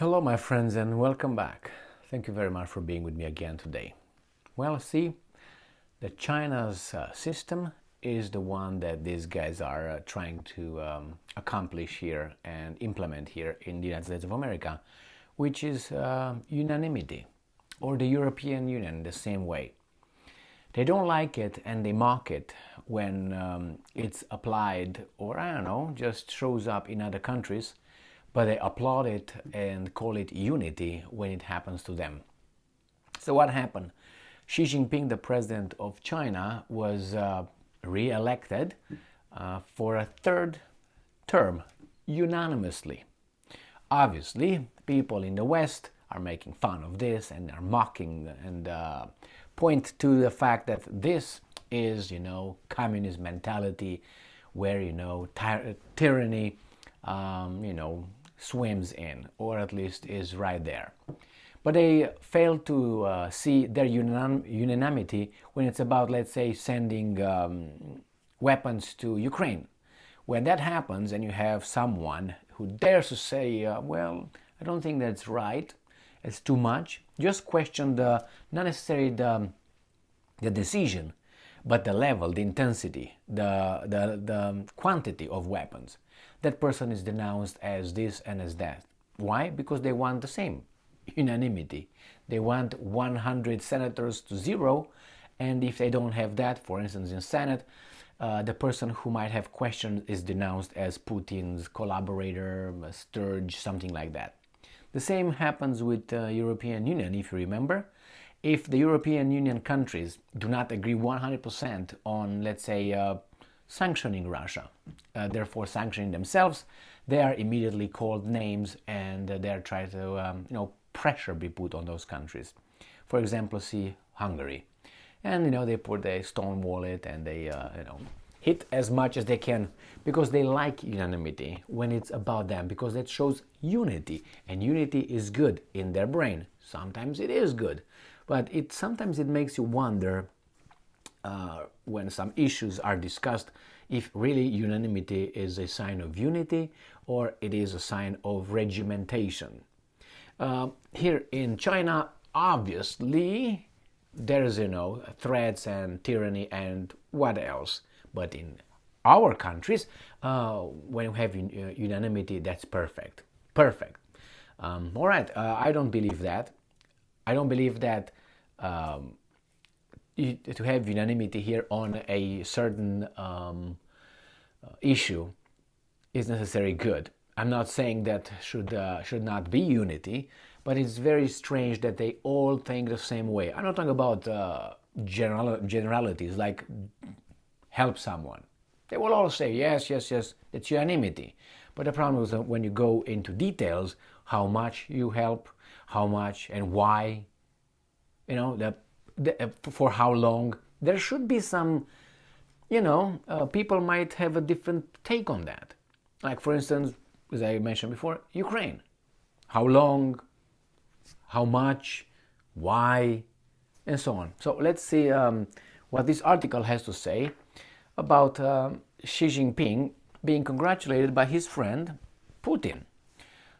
Hello, my friends, and welcome back. Thank you very much for being with me again today. Well, see, the China's system is the one that these guys are trying to accomplish here and implement here in the United States of America, which is unanimity, or the European Union the same way. They don't like it and they mock it when it's applied, or I don't know, just shows up in other countries, but they applaud it and call it unity when it happens to them. So what happened? Xi Jinping, the president of China, was re-elected for a third term unanimously. Obviously, people in the West are making fun of this and are mocking and point to the fact that this is, communist mentality where, tyranny, swims in, or at least is right there. But they fail to see their unanimity when it's about, let's say, sending weapons to Ukraine. When that happens and you have someone who dares to say, well, I don't think that's right, it's too much, just question not necessarily the decision, but the level, the intensity, the quantity of weapons. That person is denounced as this and as that. Why? Because they want the same unanimity. They want 100 senators to 0, and if they don't have that, for instance, in Senate, the person who might have questions is denounced as Putin's collaborator, a sturge, something like that. The same happens with the European Union, if you remember. If the European Union countries do not agree 100% on, let's say, sanctioning Russia, therefore sanctioning themselves, they are immediately called names and they are trying to, pressure be put on those countries. For example, see Hungary. And, they stonewall it and they, hit as much as they can because they like unanimity when it's about them, because that shows unity, and unity is good in their brain. Sometimes it is good, but sometimes it makes you wonder when some issues are discussed if really unanimity is a sign of unity or it is a sign of regimentation. Here in China, obviously, there's, threats and tyranny and what else. But in our countries, when you have unanimity, that's perfect. Perfect. All right, I don't believe that. I don't believe that to have unanimity here on a certain issue is necessarily good. I'm not saying that should not be unity, but it's very strange that they all think the same way. I'm not talking about generalities like help someone. They will all say yes, yes, yes, that's unanimity. But the problem is that when you go into details, how much you help, how much and why, for how long, there should be some, people might have a different take on that. Like, for instance, as I mentioned before, Ukraine. How long, how much, why, and so on. So let's see what this article has to say about Xi Jinping being congratulated by his friend Putin.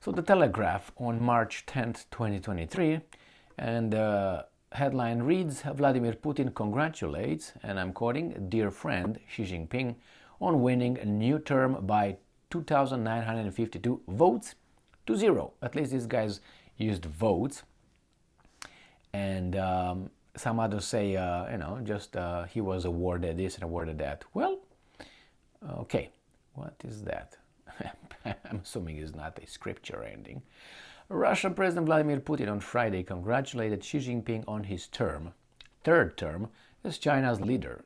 So the Telegraph on March 10th, 2023, and the headline reads, Vladimir Putin congratulates, and I'm quoting, dear friend Xi Jinping on winning a new term by 2,952 votes to 0. At least these guys used votes. And some others say, he was awarded this and awarded that. Well, okay, what is that? I'm assuming it's not a scripture ending. Russian President Vladimir Putin on Friday congratulated Xi Jinping on his third term, as China's leader,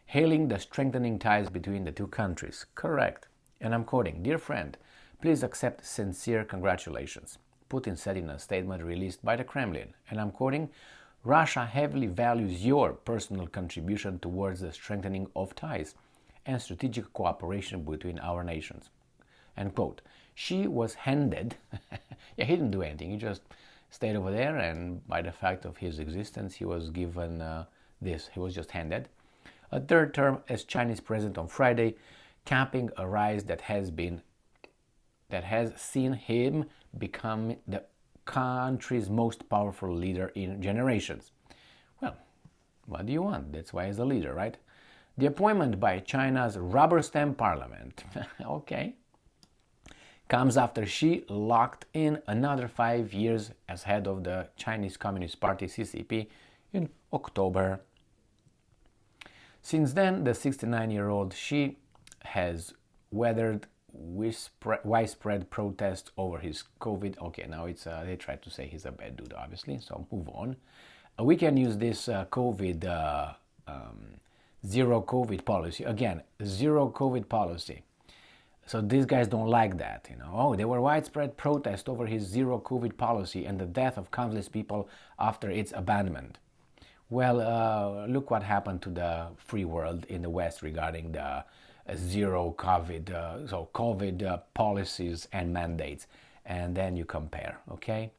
hailing the strengthening ties between the two countries. Correct. And I'm quoting, dear friend, please accept sincere congratulations, Putin said in a statement released by the Kremlin. And I'm quoting, Russia heavily values your personal contribution towards the strengthening of ties and strategic cooperation between our nations. End quote. Xi was handed, he didn't do anything, he just stayed over there, and by the fact of his existence, he was given this, he was just handed a third term as Chinese president on Friday, capping a rise that has been that has seen him become the country's most powerful leader in generations. Well, what do you want? That's why he's a leader, right? The appointment by China's rubber stamp parliament, okay, comes after Xi locked in another 5 years as head of the Chinese Communist Party CCP in October. Since then, the 69-year-old Xi has weathered widespread protests over his COVID. Okay, now they try to say he's a bad dude, obviously, so move on. We can use this zero COVID policy. Again, zero COVID policy. So these guys don't like that, Oh, there were widespread protests over his zero COVID policy and the death of countless people after its abandonment. Well, look what happened to the free world in the West regarding the zero COVID, COVID policies and mandates, and then you compare, okay?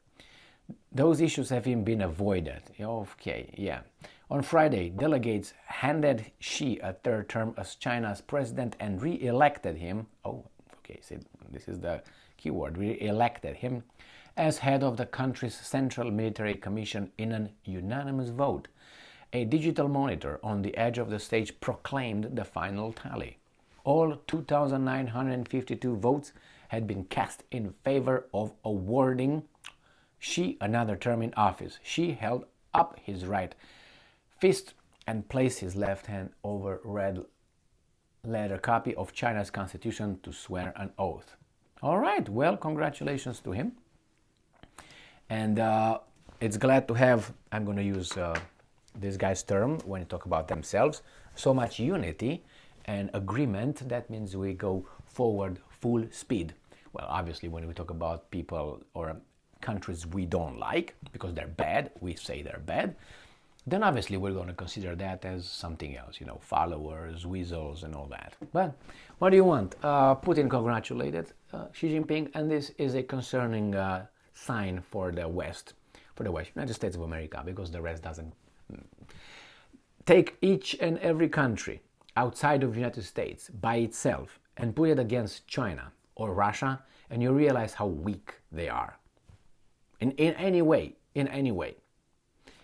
Those issues have been avoided. Okay, yeah. On Friday, delegates handed Xi a third term as China's president and re-elected him. Oh, okay, see, this is the keyword, re-elected him as head of the country's Central Military Commission in an unanimous vote. A digital monitor on the edge of the stage proclaimed the final tally. All 2,952 votes had been cast in favor of awarding Xi another term in office. Xi held up his right fist and placed his left hand over red letter copy of China's constitution to swear an oath. All right, well, congratulations to him. And it's glad to have, I'm going to use this guy's term when you talk about themselves, so much unity and agreement. That means we go forward full speed. Well, obviously, when we talk about people or countries we don't like because they're bad, we say they're bad, then obviously we're going to consider that as something else, followers, weasels, and all that. But what do you want? Putin congratulated Xi Jinping, and this is a concerning sign for the West, United States of America, because the rest doesn't. Take each and every country outside of the United States by itself and put it against China or Russia, and you realize how weak they are. In any way.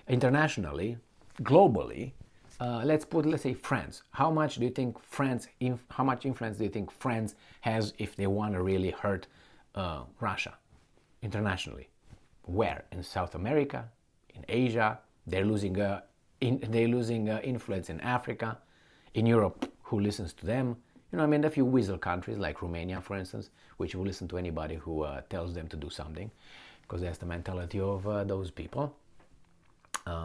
Internationally, globally, let's say France. How much influence do you think France has if they want to really hurt Russia internationally? Where? In South America, in Asia, they're losing influence in Africa, in Europe, who listens to them? A few weasel countries like Romania, for instance, which will listen to anybody who tells them to do something, because that's the mentality of those people.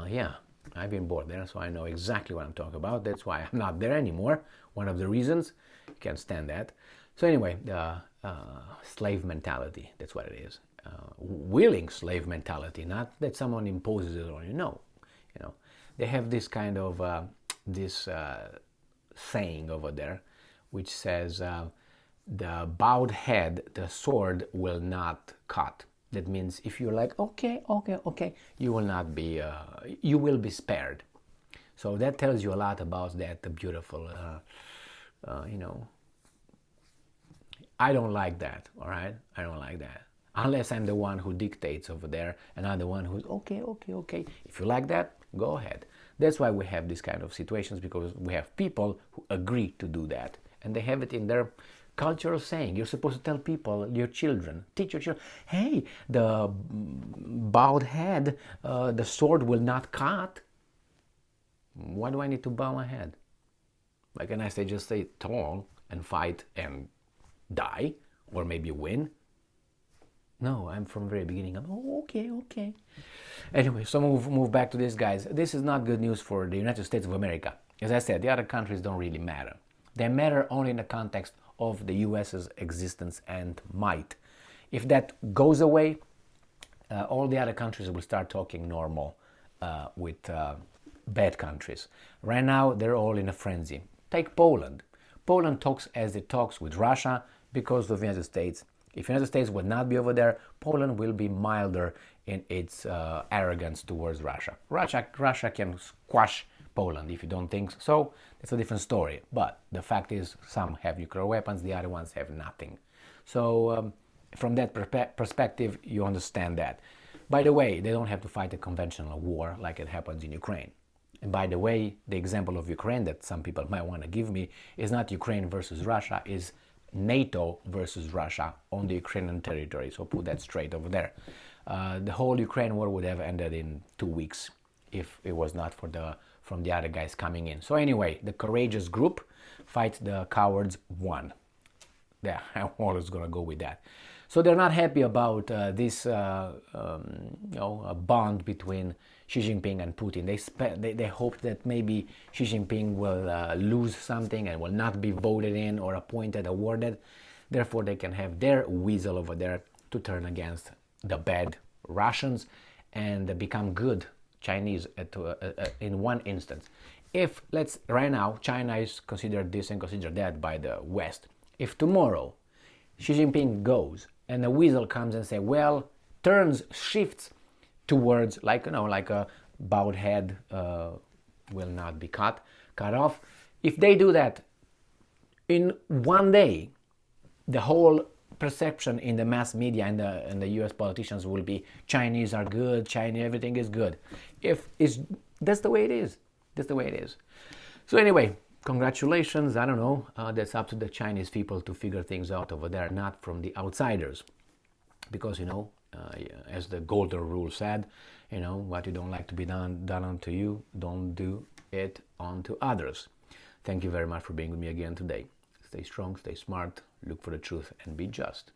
Yeah, I've been born there, so I know exactly what I'm talking about. That's why I'm not there anymore. One of the reasons. Can't stand that. So anyway, slave mentality, that's what it is. Willing slave mentality, not that someone imposes it on you. No, they have this kind of saying over there, which says the bowed head, the sword will not cut. That means if you're like, okay, you will not be, you will be spared. So that tells you a lot about that beautiful, I don't like that, all right? I don't like that. Unless I'm the one who dictates over there and I'm the one who's, okay. If you like that, go ahead. That's why we have these kind of situations, because we have people who agree to do that. And they have it in their cultural saying. You're supposed to tell people, your children, teach your children, hey, the bowed head, the sword will not cut. Why do I need to bow my head? Why can't I just stay tall and fight and die, or maybe win? No, I'm from the very beginning. Okay. Anyway, so move back to this, guys. This is not good news for the United States of America. As I said, the other countries don't really matter. They matter only in the context of the US's existence and might. If that goes away, all the other countries will start talking normal with bad countries. Right now, they're all in a frenzy. Take Poland. Poland talks as it talks with Russia because of the United States. If the United States would not be over there, Poland will be milder in its arrogance towards Russia. Russia can squash Poland. If you don't think so, it's a different story. But the fact is, some have nuclear weapons, the other ones have nothing. So from that perspective, you understand that. By the way, they don't have to fight a conventional war like it happens in Ukraine. And by the way, the example of Ukraine that some people might want to give me is not Ukraine versus Russia, is NATO versus Russia on the Ukrainian territory. So put that straight over there. The whole Ukraine war would have ended in 2 weeks if it was not for from the other guys coming in. So anyway, the courageous group fight the cowards won. Yeah, I'm always gonna go with that. So they're not happy about this bond between Xi Jinping and Putin. They hope that maybe Xi Jinping will lose something and will not be voted in or appointed, awarded. Therefore, they can have their weasel over there to turn against the bad Russians and become good Chinese in one instance. If, right now, China is considered this and considered that by the West. If tomorrow Xi Jinping goes and a weasel comes and say, well, shifts towards, like a bowed head will not be cut off. If they do that in one day, the whole perception in the mass media and the US politicians will be Chinese are good, everything is good. That's the way it is. That's the way it is. So anyway, congratulations. I don't know. That's up to the Chinese people to figure things out over there, not from the outsiders. Because, as the golden rule said, what you don't like to be done unto you, don't do it unto others. Thank you very much for being with me again today. Stay strong, stay smart, look for the truth, and be just.